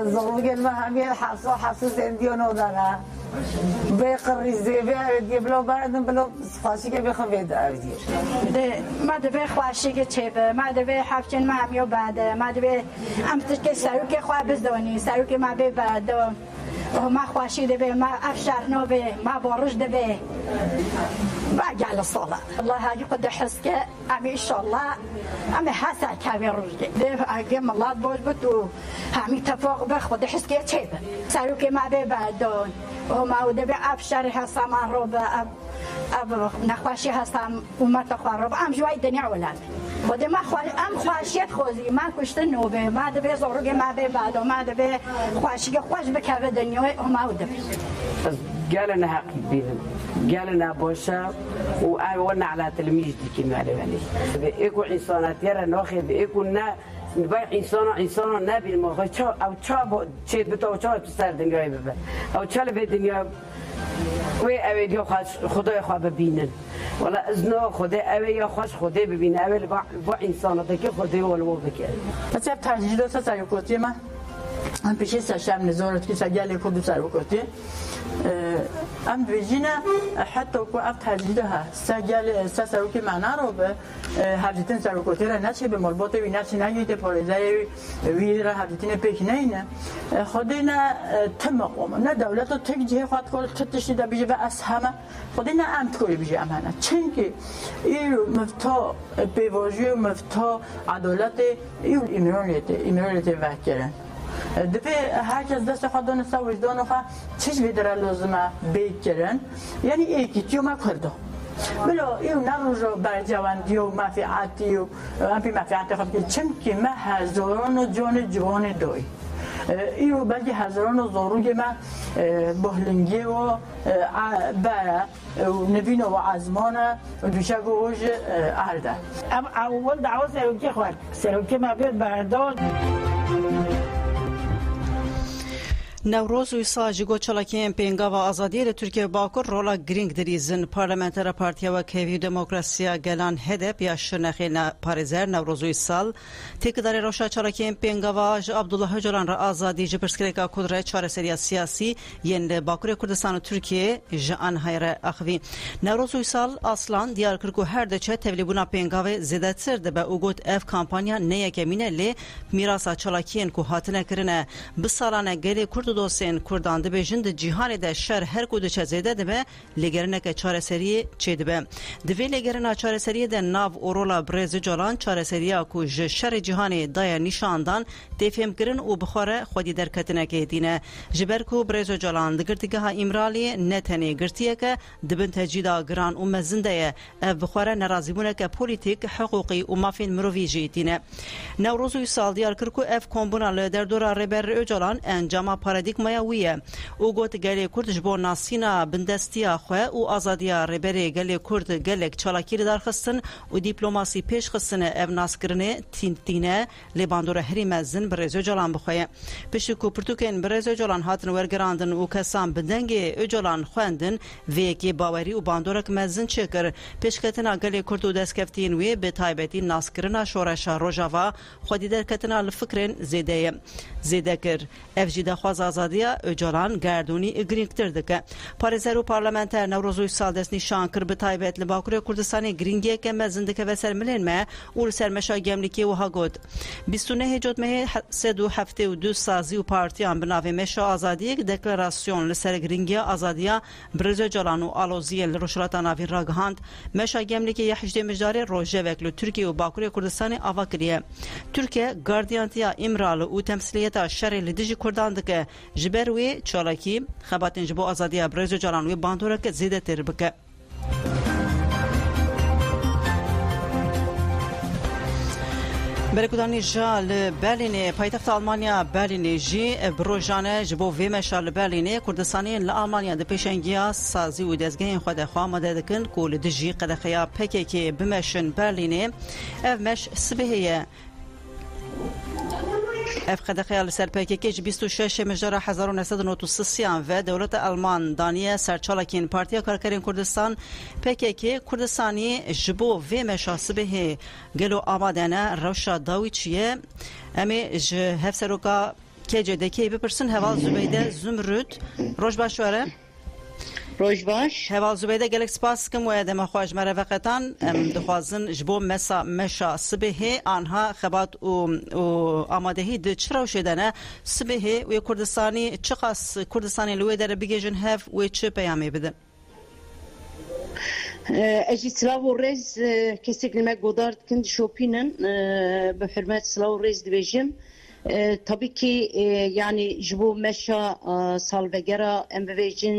زوج المهامي حاسو زنديونو دارا بقريزي بيبلو بعدن بلو خاصي بخفيد أودير ما دبي خواشي كتشيب ما دبي حافين مهامي وبعد ما دبي أمتك ساروكي خوابز دوني ساروكي ما بي بعدون ما خواشي دبي ما أفشار نوبي ما بورج دبي باقي على الصلاة الله هاجي قد حسك أمي إن شاء الله أمي حاسة كابي رجلي ده أقيم الله بوج بتو همي تفوق بخد حسك تشيب ساروكي ما بي بعدون وما ودبي أفشار هسا ما روب أب نخواشي هسا وما تخرب أم جواي دنيا ولاد خودی ما خواشیت خوزی ما کشته نوبه ما دبی زورگی ما بی بعدو ما دبی خواشی خوش بکره دنیای ما ودبی قالنا حق بين قالنا بوشا وأنا على تلميذ دي كلمة عليه بيكو إنسانات يرى ناخذ بيكو نا نباي إنسان نبي المخ أو شاب شيء بتوع شاب تستر دنيا ببه أو شال بدنيا وی اوی دیو خدای خواه ببینن ولی از نو خدای اوی یا خوش خدای ببینن اوی با انساناتی که خدای ولو بکن مثلا تجهیزات سرکوتی من پیش سشم نزارت که سجل کدو سرکوتی ام دویجینا حتی کو اف تجهیزها سجل سرکوتی معنا رو به حدیتن سرکوتی را نشه به مربوط وی نشه نگید پارزای وی را حدیتن پیش نه خدای نه تمقام نه دولت و تک جه خواهد کل تتشی دا بیجه و از همه خدای نه امت کوری بیجه امانه چنکه این مفتا پیواجی و مفتا عدالت این ایمرانیت وکرن دفعه هر کس دست خود دانسته وجدان خود چیز بیدره لازمه بیکرن یعنی ایکی تیو ما کرده بلا ایو نروج برجواندی و مفیعاتی و امپی مفیعاتی خود که چمکی ما هزاران و جوان دوی ایو بلکه هزاران و زاروگ ما بهلنگی و بره و نبین و عزمان و دوشک و وش ارده اول دعوه سروکی خورد سروکی ما بیاد برداد نوروز و ساجگو چلاکیم پینگا و آزادی ترکیه باکر رولا گرینگ دریزن پارلمانتر پارتیا و کیوی دموکراسی گلان هدف یا شنخیل پاريزر نوروز و سال تکدار روشا چلاکیم پینگا و عبدالله جولان را آزادی جبرسکریکا کدرت چارەسەری سیاسی ین باکر کردستان و ترکیه جان هایر اخوی نوروز و سال اصلا دیار کرکو هر دچه تبلیغونا پینگا و زیادت سرد به اوگوت اف کمپانیا نیکمینه لی میراث چلاکین کو هاتنه کرنه بسالانه گلی کرد دوستین کردان دبیجند جهان ده شهر هر کود چه زیده دبه لگرنه که چارەسەری چه دبه دوی لگرنه چارەسەری ده ناو اورولا برز جولان چارەسەری کو شهر جهانی دای نشاندان تفهم کرن و بخوره خودی درکتنه که دینه جبرکو برز جولان دگرتگه ها امرالی نتنی گرتیه که دبن تجیدا گران و مزنده بخوره نرازیبونه که پولیتیک حقوقی و مافین مرویجی دینه نوروز سال دیار کرکو اف کمبونال در دورا ربر جولان انجام پارادیگمایا ویه او گوت گلی کرد جبو ناسینا بندستیا خو او آزادیا ربر گلی کرد گلک چالاکی درخستن و دیپلماسی پیش خستن اف ناسکرنه تینتینه لباندور هریم زن برز جولان بخوی پشکو پرتوکن برز جولان هاتن ورگراندن و کسان بدنگ جولان خوندن ویکی باوری و باندورک مزن چکر پشکتنا گلی کرد و دسکفتین وی به تایبتی ناسکرنا شورش روجاوا خودی درکتنا الفکرن زیده کر اف جدا خواز آزادیا اجالان گردونی گرینگتر دکه پاريزر و پارلمانتر نوروزوی سال دست نشان کر به تایبت لباکر کردستانی گرینگیه که مزندکه و سرملین ما و سرمشا گملیکی و هاگود 29 جدمه 372 سازی و پارتیان بناوی مشا آزادی دکلراسیون لسر گرینگی آزادیا برز جالان و آلوزی لروشلاتا ناوی راگهاند مشا گملیکی یحجده مجدار روژه وکلو ترکیه و باکر کردستانی آواکریه ترکیه گاردیانتیا امرال و تمثیلیت شر لدیجی کردان دکه جبروی چالاکی خباتن جبو آزادی برز جالان و باندورا که زیده تر بکه برکودانی جال برلین پایتخت آلمانیا برلین جی بروجانه جبو ویمشال برلین کردستانی لآلمانیا ده پیشنگیا سازی و دزگین خود خواه ماده دکن کول دجی قدخیا پکی که بمشن برلین اف مش سبهیه اف قدخیال سر پکیج 26 مجدار 1993 و دولت آلمان دانیه سرچالکین پارتیا کارکرین کردستان پکیکی کردستانی جبو و مشاسبه گلو آمادنه روشا داویچیه امی هفسروکا KC'deki bipirsin Heval Zübeyde Zümrüt Roj başvara روج باش Heval Zübeyde gelek spas kim ve dema xwaj merevaqetan dixwazin ji bo meşa sibihê anha xebat û amadehi di çi rewşedene sibihê wê Kurdistanî çi qas Kurdistanê li wê dere bigêjin hev wê çi peyamê bidin اجي سلاو ريز كسك لما قدرت كنت شوبينن بحرمات سلاو ريز دبيجم tabii ki yani jibo meşa salvegera embevejin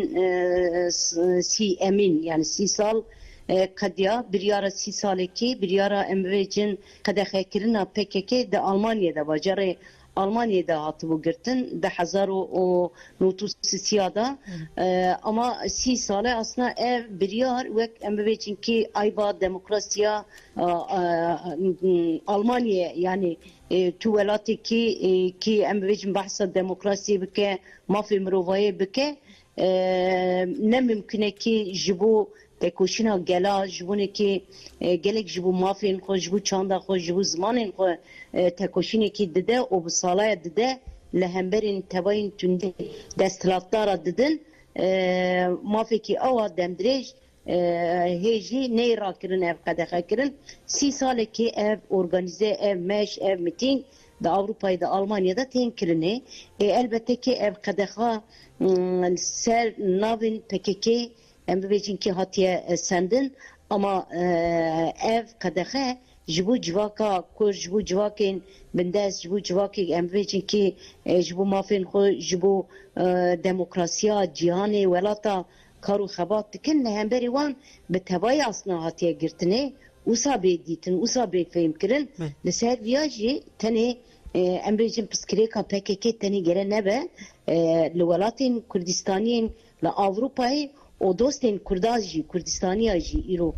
si emin yani si sal kadya bir yara si saleki bir yara embevejin kadehekirina PKK de Almanya'da bacare Almanya'da hatı bu girtin de hazaru o notus siyada ama si sale aslında ev bir yar ve embevejin ki ayba demokrasiya Almanya yani تو ولاتی کی ام بيجن بحث دموکراسی بکه ما في مروفای بکه نممکنه کی جبو تکوشینا گلا جبونه کی گلک جبو مافین خو جبو چاندا خو جبو زمانین خو تکوشینه کی دده او بسالای دده لهمبرین تباین تونده دستلاتدارا ددن مافی کی اوا دمدریج هیجی نیرا کرن ev kadeha kirin 3 sale ki ev organize ev meş ev miting da Avrupa'da Almanya'da tenkirini elbette ki ev kadeha ser navin PKK embevecin ki hatiye sendin ama ev kadeha jibu civaka kur jibu civakin bindez jibu civaki embevecin ki jibu mafin xo jibu demokrasiya cihani velata کارو خبات کن نهمبری وان به توای اصلا هاتیه گرتنه اوسا بیدیتن اوسا بی فهم کرن لسر ویاجی تنه امریجن پسکریکا PKK تنه گره نبه لولاتین کردستانین لأوروپای o dostin Kurdazji, Kurdistaniyaji iro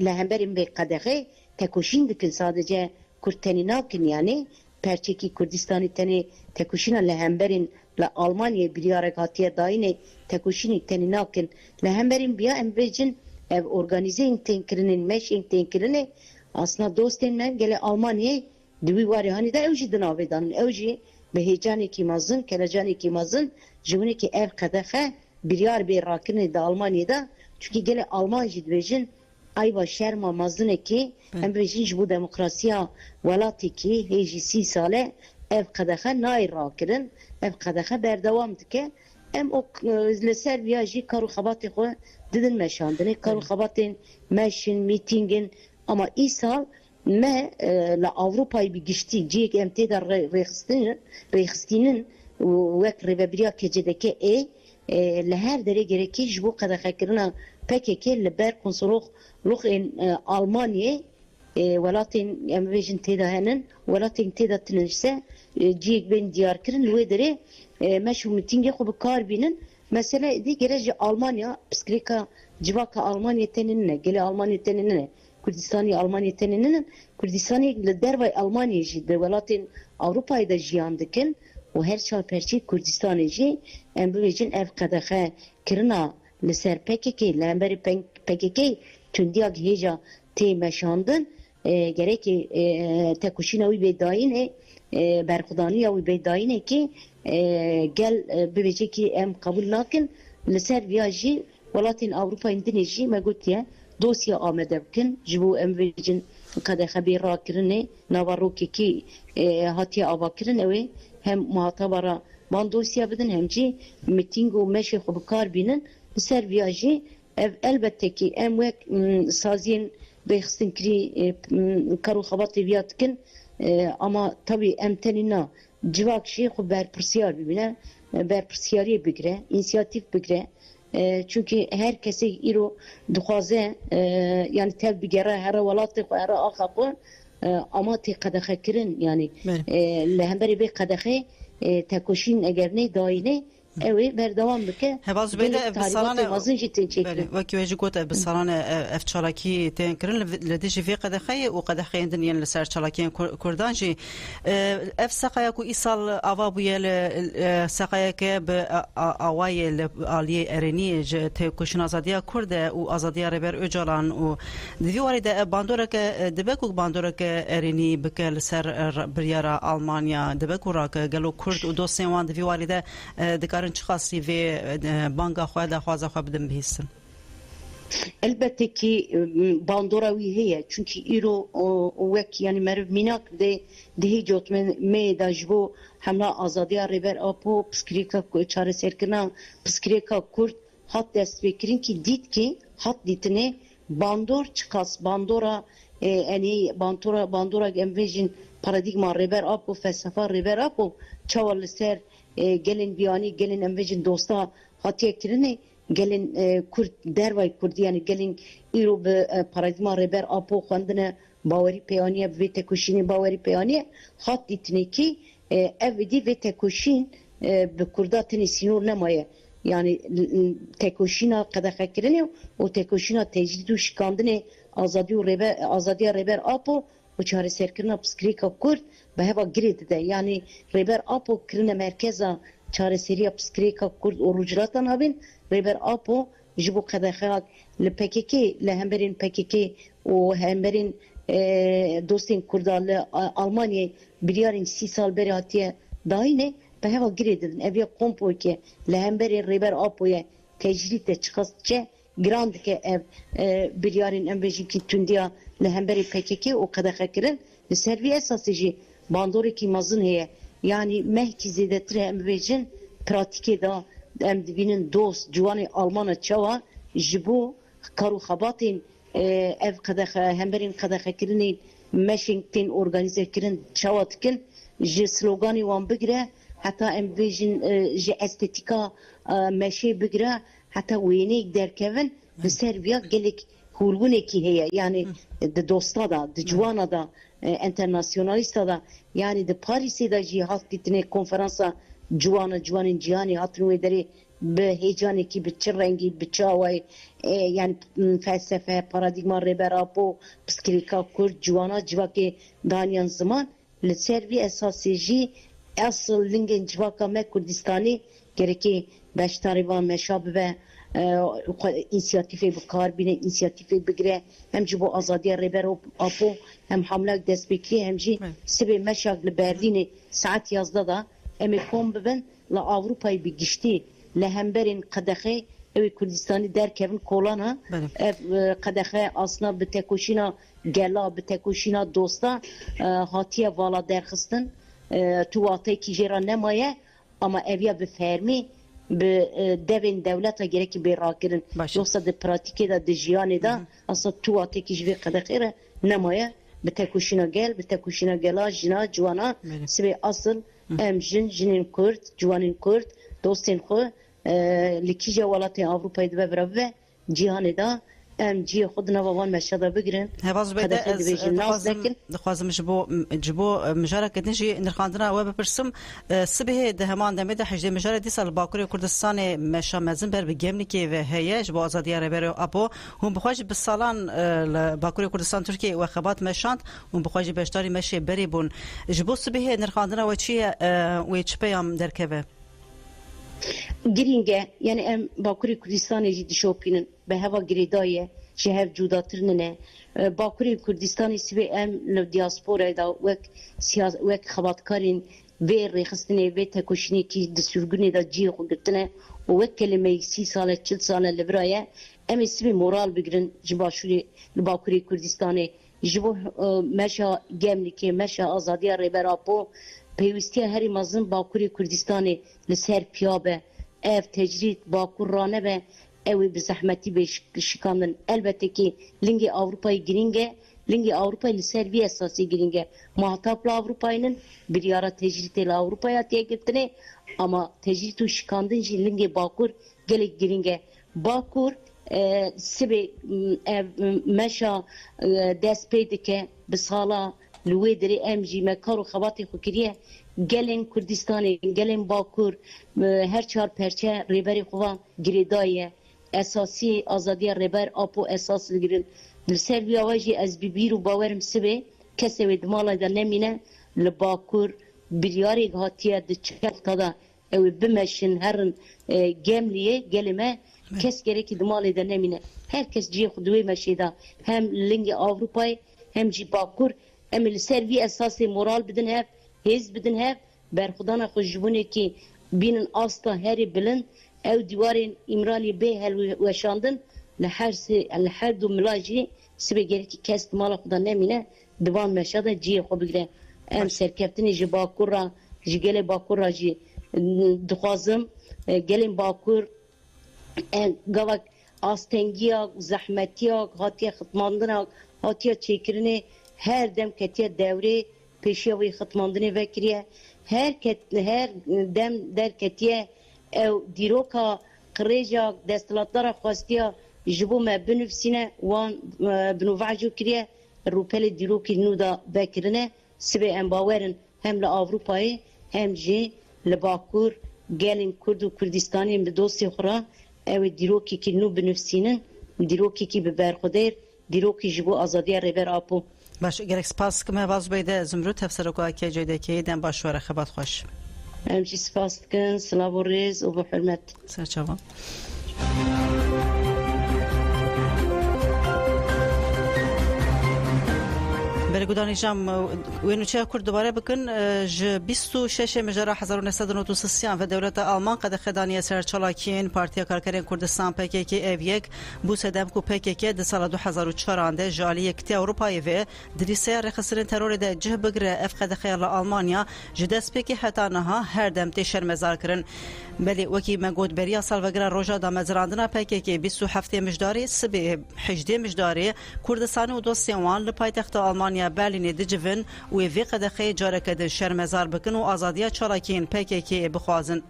lehemberin ve kadehe tekoşin dikin sadece Kurteni nakin yani perçeki Kurdistani teni tekoşina lehemberin la Almanya bir yere hatiye daine tekoşini teni nakin lehemberin biya embecin ev organize intenkirinin meş intenkirinin aslında dostin men gele Almanya düvi var hani da evji dinavedan evji behecani ki mazın kelacani ki mazın jumuni ki ev kadehe bir yer bir rakine de Almanya'da çünkü gele Almanca dvejin ayva şerma mazın ki hem bejin bu demokrasiya velati ki hejisi sale ev kadehe nair rakirin ev kadehe berdevam dike hem o leser viyaji karu xabatı xo didin meşandını karu xabatın meşin mitingin ama isal me la Avrupa'yı bir geçti cik emteda rexistinin ve revebriya kecedeki لهر دری گرکی جبو قدر خکرنا PKK لبر کنسولوق لوق in Almanya ولاتین امریکن تیدا هنن ولاتین تیدا تنشse cik ben diyar kirin lüedere meşhu mitinge xo bekar binin mesela di gerece Almanya psikrika civaka Almanya tenine gele Almanya tenine Kurdistani Almanya tenine Kurdistani dervay Almanya jide ولاتین Avrupa'yı da jiyandıkin و هر شال پرچی کردستانی جی امروزین اف قدخه کرنا لسر PKK لامبری PKK تندیا گهیجا تی مشاندن گرکی تکوشیناوی بیداینه برخدانیاوی بیداینه که گل ببیجی که ام قبول نکن لسر ویاجی ولاتین Avrupa اندنیجی مگوتیه دوسیا آمده بکن جبو امروزین قدخه بیرا کرنه نواروکی کی هاتی آوا کرنه وی hem muhatabara van dosya bidin hemci miting و meşe xubkar binin ser viaji ev elbette ki emwek sazin bexstin kri karu xabat viyatkin ama tabi emtenina civak şey xu berpirsiyar bibine berpirsiyari bigre inisiyatif bigre çünkü herkese iro dixwaze yani tev bigere her velatı her axaqo ama te kadehe kirin yani lehemberi be kadehe tekoşin eğer ne daine اوی بردوام بکه هباز بيدا بصالانه مازن جتن چیک وكي وجي قوت بصالانه اف تشالاكي تنكرن لديجي في قدخي وقدخي دنيا لسر تشالاكي كردانجي اف سقايكو ايصال اوابويا سقايك باواي الي ارني تكوشن ازاديا كرده وازاديا ربر اجالان و ديواري ده باندورك دبكو باندورك ارني بك لسر بريارا المانيا دبكو راك قالو كرد ودوسين وان ديواري ده دكارن خاصي في بانكا خواه خوازا خواه بدن بهستن البته ki bandora wî heye çünkü îro wek yani meriv mînak de hêcot me da ji bo hemla azadiya rêber apo piskirêka çareserkirina piskirêka Kurd hat destpêkirin ki dît ki hat dîtine bandor çıkas bandora yani bandora em vêjin paradigma rêber apo felsefa rêber apo çawa li ser gelin biyani gelin em vêjin dosta hatiye kirine gelin Kurd dervay Kurdi yani gelin îro bi paradigma rêber apo xwendine bawerî peyaniye vê tekoşînê bawerî peyaniye hat dîtine ki ev dî vê tekoşîn bi Kurda tenê sînor nemaye yani tekoşîna qedexekirinê û tekoşîna tecrid û şikandinê azadiya rêber apo û çareserkirina piskirêka Kurd bi heva girê dide yani rêber apo kirine merkeza çareseriya piskirêka Kurd û rûcilatan habin rêber apo ji bo qedexeyek li PKK li hemberên PKK û hemberên dostên Kurda li Almanyayê biryarên 3 sal berê hatiye dayîne bi heva girê didin ev ya kompoyke li hemberê rêber apoye tecrid de çıkasçe giran dike ev biryarên em bêjin ki tundiya li hemberê PKK û qedexekirin li ser vî esasî jî bandorekî mezin heye yani mehkî zêdetir em bêjin pratikê da em dibînin dost ciwanê Almana çawa ji bo kar û xebatên ev hemberên qedexekirinê meşên tên organizekirin çawa dikin ji sloganê wan bigire heta em bêjin ji estetîka meşê bigire heta wêneyek derkevin li ser vîya gelek hûlbûnekî heye yani di dosta da di ciwana da internasyonalîsta da yani di Parîsê da jî hat dîtine konferansa ciwanên cîhanê hatin wê derê bi hêcanekî bi çi rengî bi çawayê yani felsefe paradigma rêber apo piskirêka Kurd ciwana civakê daniyan ziman li ser vî esasê jî asıl lingên civaka me Kurdistanê gerekê beşdarî van meşa bibe inisiyatifê bikar bîne inisiyatifê bigire hem ji bo azadiya rêber apo hem hamlek destpêkirî hem jî sibê meşak li Berlînê saet 11 da em ê kom bibin li Avrupayê bi giştî li hemberên qedexe ew Kurdistanî derkevin kolana ev qedexe asna bi tekoşîna gela bi tekoşîna dosta hatiye vala derxistin tu watayekî jê ra nemaye ama ev ya bi fermî bi devên dewleta gerekî bê rakirin yoksa di pratikê da di jiyanê da asla tu watayekî ji vê qedexê re nemaye bi tekoşîna gel bi tekoşîna gela jina ciwana sibê asıl em jinên Kurd ciwanên Kurd dostên xwe li kîja welatên Avrupayê dibe birav cihanê da em ciyê xwe di nava wan meşa da bigirin hevaz bêde dixwazim ji bo mijareke din jî nirxandina we bipirsim sibihê di heman demê de hejdê mijara dîsa li Bakurê Kurdistanê meşa mezin ber bi gemlikê ve heye ji bo azadiya rêber apo hûn bixwe jî bi salan li Bakurê Kurdistan Tirkiye we xebat meşand hûn bixwe jî beşdarî meşê berê bûn ji bo sibihê nirxandina we çi ye wê çi peyam derkeve Giringe yani em Bakurê Kurdistanê jî dişopînin bi heva girêdayê ji hev cudatirine Bakurê Kurdistanê sibê em li diasporayê da wek xebatkarên vê rêxistinê vê tekoşînekî di sürgûnê da ciyê xwe girtine û wek kelimeyek 30 sal 40 sal li vir ye em ê sibê moral bigirin ji başûrê li Bakurê Kurdistanê ji bo meşa gemlikê meşa azadiya rêber apo pêwistiya herî mezin Bakurê Kurdistanê li ser piya be ev tecrid Bakur rane be ew bi zehmetî bê şikandin elbette ki lingê Avrupayê giringe lingê Avrupayê li ser vî esasî giringe muhatapla Avrupayênin biryara tecridê li Avrupayê hatiye girtinê ama tecrid û şikandin jî lingê Bakur gelek giringe Bakur sibê ev meşa dest pê dike bi sala li wê derê em jî me kar û xebatê xwe kiriye gelin Kurdistanê gelin Bakur her çar perçe rêberê xwe girêdaye esasî azadiya rêber apo esas girin li ser vî ava jî ez bi bîr û bawerim sibê kesê wê di mala de nemîne li Bakur biryarê hatiye di çelta da ew ê bimeşin herin Gemliyê gelê me kes gerekî di malê de nemîne herkes ciyê xwe di wê meşê da hem lingê Avrupayê hem jî Bakur em li ser vî esasê moral bidin hev hêz bidin hev berxwedana xwe ji binekî bînin asta herî bilind ew dîwarên İmralî bê helweşandin li her du mila jî sibê gerekî kes di mala xwe da nemîne di van meşa da ciyê xwe bigire em serkeftinê ji Bakur ra ji gelê Bakur ra jî dixwazim gelên Bakur gavek astengiya zehmetiya hatiye xitmandina hatiye çêkirinê her dem ketiye devrê pêşiya wê xitmandinê vekiriye her dem derketiye ew dîroka qirêja desthilatdara xwastiya ji bo me binivîsîne wan binûveعجû kiriye rûpelê dîrokî nû da vekirine sibê em bawerin hem li Avrupayê hem jî li Bakur gelên Kurd û Kurdistanê bi dosê xwe ra ew ê dîrokekî nû binivîsînin dîrokekî bi berxwedêr dîrokî ji bo azadiya rêber apo باش گرک سپاس کمه باز بیده زمرد تفسیرکو اکی جیده که دن باشواره خبات خوش em jî spas dikin silav û rêz û bi hurmet سرچاوه برگودانی جام وینوچه کرد دوباره بکن ج 26 مجرا 1993 و دولت آلمان قد خدانی سر چالاکین پارتیا کارگران کردستان PKK اویک بو سدم کو PKK د سال 2004 انده جالی یکتی اروپایی و دریسه رخصرین ترور ده جه بگره اف قد خیال آلمانیا جدس پکی حتا نها هر دم تشر مزار کرن بلی وکی مگود بریا سال وگره روجا دا مزراندنا PKK 27 مجداری سبه 18 مجداری کردستان و دوستیوان لپایتخت آلمانیا برلین دجوین و وی قدخه جارکه د شرمزار بکن و آزادیا چالاکین PKK بخوازن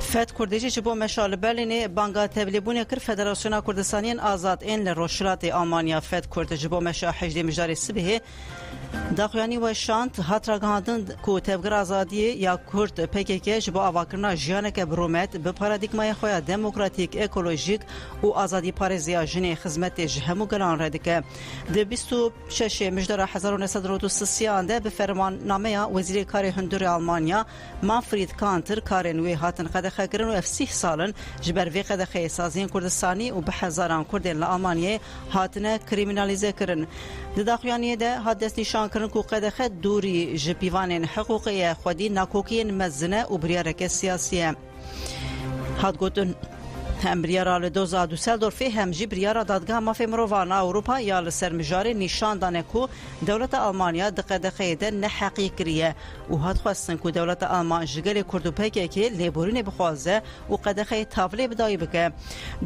فد کردیجی چبو مشال برلین بانگا تبلیبون کر فدراسیون کردستانیان آزاد این لروشلات آلمانیا فد کرد جبو مشا 18 مجاری سبه داخوانی و شانت هاتراگاندن کو تبگر آزادی یا کرد PKK جبو آواکرنا جیانک برومت به پارادیگمای خویا دموکراتیک اکولوژیک و آزادی پارێزیya jinê xizmetê ji hemû gelan re dike. Di 26 mijdara 1993 de bi fermannameya Wezîrê Karê Hundirê Almanya Manfred Kanter karên wê hatin qedexekirin û ev 30 salin ji ber vê qedexeyê saziyên Kurdistanî û bi hezaran Kurdên li Almanyayê hatine kriminalîze kirin. Di daxuyaniyê de hat destnîşan kirin ku qedexe dûrî ji pîvanên hiqûqî xwedî nakokiyên mezine û biryareke siyasî ye. Hat gotin هم بریارا لدوزا دوسلدورف هم جی بریارا دادگاه مافی مروان اوروپا یا لسر مجاری نشان دانه کو دولت آلمانیا دقیقه ده نحقی کریه و هاد خواستن کو دولت آلمان جگل کردو PKK لیبورین بخوازه و قدخه تاولی بدایی بکه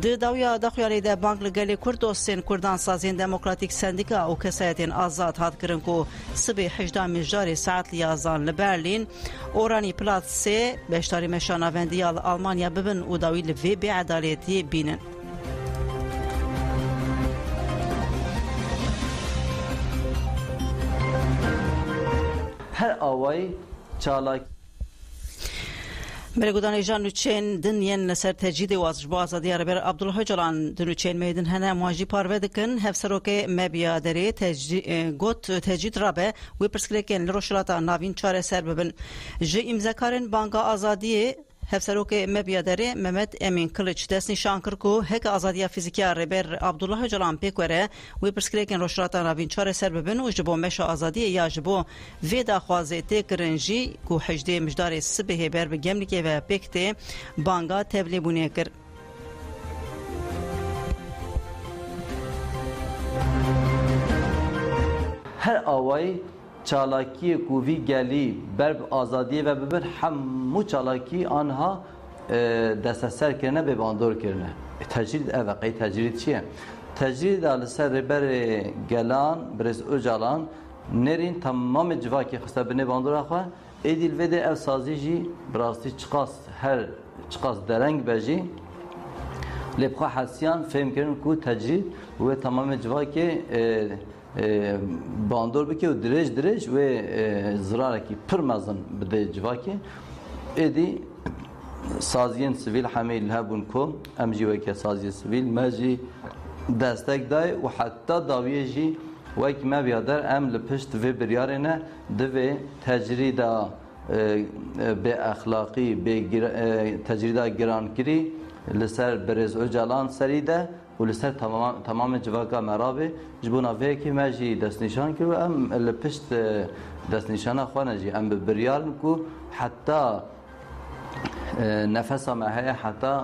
ده داویا دخیالی ده بانک لگل کردوستین کردان سازین دموکراتیک سندیکا و کسایتین آزاد هاد کرن کو سبی 18 مجاری ساعت لیازان لبرلین اورانی پلات سه بشتاری مشانا وندیال آلمانیا ببن و داوی لوی بیعدال بینن هر آوای چالاک برگودانی جان نوچین دنیان سر تجدید وازج با آزادی عربی عبدالله جلان دنوچین میدن هنه مواجی پارو دکن هفسروک مبیا دری گوت تجدید رابه و پرسکلیکن لروشلاتا ناوین چاره سر ببن جه امزاکارن بانگا آزادی هفسروک مبیادری ممد امین کلیچ دست نشان کرد که هک آزادی فیزیکی ربر عبدالله جلان پیکوره و پرسکریکن روشراتا نوین چاره سر ببن و جبو مشا آزادی یا جبو ویدا خوازه تکرنجی که 18 مجدار سبه بر بگمنیکی و پیکته بانگا تبلیبونه کرد. هر آوای چالاکی کووی گلی برب آزادی و ببر همو چالاکی آنها دست سر کرنه به باندور کرنه تجرید اوقعی تجرید چیه؟ تجرید آل سر بر گلان برز اوجالان نرین تمام جواکی خسته بنه باندور خواه ایدیل ویده او سازی جی براستی چقاس هر چقاس درنگ بجی لبخوا حسیان فهم کردن کو تجرید و تمام جوایی که باندور بکی و درج و زراره کی پر مزن بده جوایی که ایدی سازین سیویل حمیل هبون کم امجی وکی سازی سیویل مجی دستک دای و حتی داویه جی وکی ما بیادر ام لپشت و بریارنه دوی تجریدا به اخلاقی به تجریدا گرانکری لسر برز اجالان سریده و لسر تمام جواکا مرابه جبونا وکی مجی دست نشان کرد و ام لپشت دست نشان خوانه جی ام بریارن کو حتی نفس ما هي حتى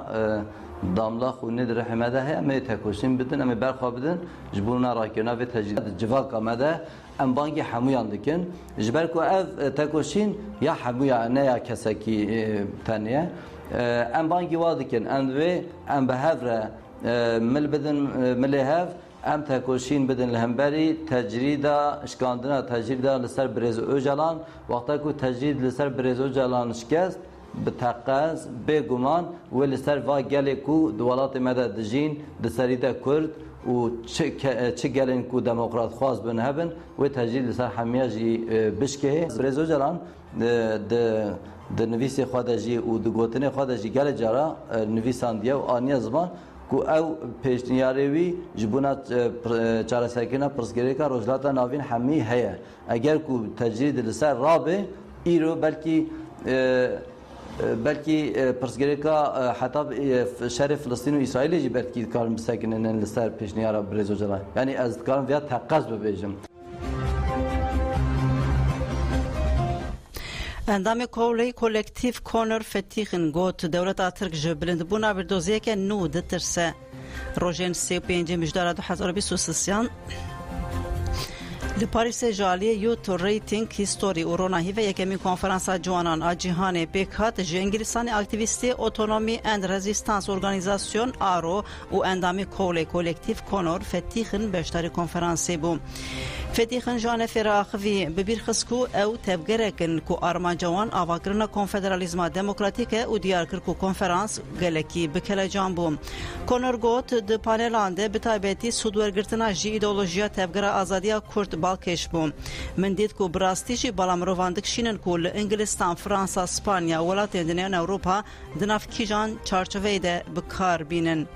داملا خوني درحمه ده هي ام تکوشین بدن ام برخوا بدن جبونا راکنا و تجدید جواک آمده ام بانگی حمویان دکن جبر کو اف تکوشین یا حمویا نه یا کسکی تانیه ام بانگی وادکن ام به هفره مل بدن ملهف ام تکوشین بدن لهمبری تجریدا اشکاندنا تجریدا لسر برز اوجلان وقتا کو تجرید لسر برز اوجلان شکست بتقاز بگمان ولی سر و گلی کو دولت مدد جین دسریده کرد و چه گلین کو دموکرات خواست بنهبن و تجدید سر حمیاجی بشکه برزو جلان د نویس خودجی و د گوتنه خودجی گل جرا نویساندیه و آنیا زمان کو او پیشنیاروی جبونا چاره سکنه پرسگریکا روزلاتا ناوین حمی هیا اگر کو تجدید سر رابه ایرو بلکه پرسگریکا حتی شهر فلسطین و اسرائیل جی بلکه کارم بسکنن لسر پیشنیارا برزو جلان یعنی از کارم ویا تقاض ببیجم اندام کولی کولکتیف کونر فتیخن گوت دولت ترک جبلند بونا بردوزیه که نو دترسه روژن 35 مجدار 2023 لپاریس جالی یوت ریتینگ هیستوری و روناهی و یکمی کنفرانس جوانان آجیهان پیکات جنگلیسان اکتیویستی اوتونومی اند رزیستانس ارگانیزاسیون آرو و اندامی کولی کولکتیف کونور فتیخن بشتاری کنفرانسی بو فتیخن جان فراخوی ببیر خسکو او تبگرکن کو آرمان جوان آواگرن کنفدرالیزم دموکراتیک و دیار کر کو کنفرانس گلکی بکل جان بو کونر گوت د پانلانده بتایبتی سودورگرتنا جی ایدئولوژیا تبگر آزادی کورد بالکش بو من دید کو براستیجی بالامرواندک شینن کول انگلستان فرانسا اسپانیا ولاتین دنیان اوروپا دناف کیجان چارچوبه ده بکار بینن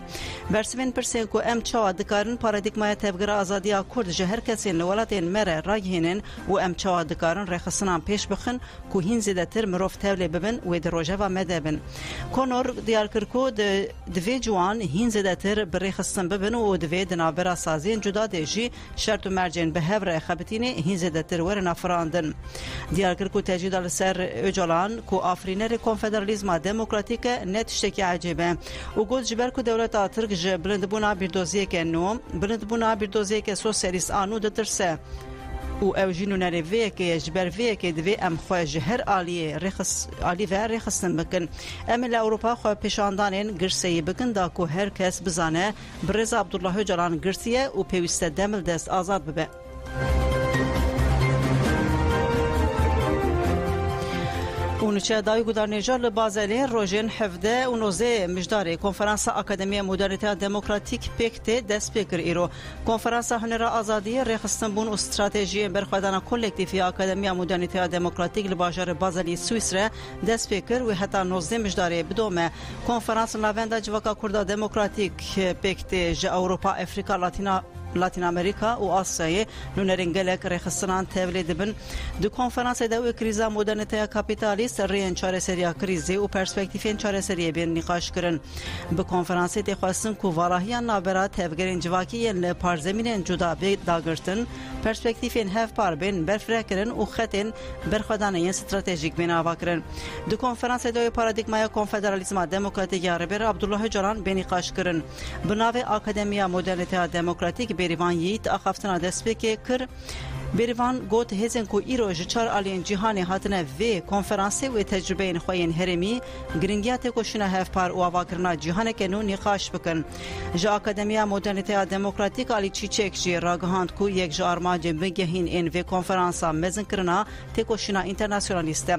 برسوین پرسین کو ام چا دکارن پارادایگمای تبگر آزادی کورد جهر کسین ولاتین مره راگهینن و ام چا دکارن رخصنان پیش بخن کو هین زیدتر مروف تولی ببن و دروجه و مدبن کونور دیار کرکو دوی جوان هین زیدتر برخصن ببن و دوی دنابرا سازین جدا دیجی شرط و مرجین به هفر خبتینه هین زیدتر ورنا فراندن دیار کرکو تجدید لسر اجالان کو آفرینر کنفدرالیزم دموکراتیک نتشتکی عجیبه و گوز جبر کو دولت ترک بلند بونا بیردوزیه که نو بلند بونا بیردوزیه که سوسیالیست آنو دترسه و او جنو نریویه که جبرویه که دوی ام خواه جهر آلی و رخصن بکن ام الاوروپا خواه پیشاندانین گرسیه بکن دا که هر کس بزانه برز عبدالله جلان گرسیه و پیوسته دمل دست آزاد ببه اونچه دای گودارنیجار لبازلی روژن 17 و 19 مجداری کنفرانس اکادمی مدرنیته دموکراتیک پکته دست بکر ایرو کنفرانس هنر آزادی رخصتن بون استراتژی برخوادن کلکتیفی اکادمی مدرنیته دموکراتیک لباجار بازلی سوئیسرا دست بکر و حتی 19 مجداری بدومه کنفرانس لاوندا جواکا کرد دموکراتیک پکته ج اروپا افریقا لاتین امریکا و آسیا نونرینگلک رخصتان تولید بن دو کنفرانس دو کریزا مدرنیته کاپیتالیست رین چاره سریا کریزی و پرسپکتیفین چاره سری بین نقاش کرن به کنفرانس دخواستن کو والاهیان نابرا تفگرین جواکی ل پارزمینن جدا به داگرتن پرسپکتیفین هف پار بین برفرکرن و خطن برخدانه استراتژیک بین آواکرن دو کنفرانس دو پارادایگمای کنفدرالیسم دموکراتیک عربی عبدالله جلان بین نقاش کرن بناو اکادمیا مدرنیته دموکراتیک بریوان ییت اخافتنا دست بکه کر بریوان گوت هزن کو ایروج چار آلین جهانی هاتنه و کنفرانسی و تجربه این خوین هرمی گرینگیات کوشنا هف پار و آواکرنا جهان کنو نقاش بکن جا اکادمیا مدرنیته دموکراتیک آلی چیچک جی راگهاند کو یک جا ارماج بگهین این و کنفرانسا مزن کرنا تکوشنا اینترناسیونالیسته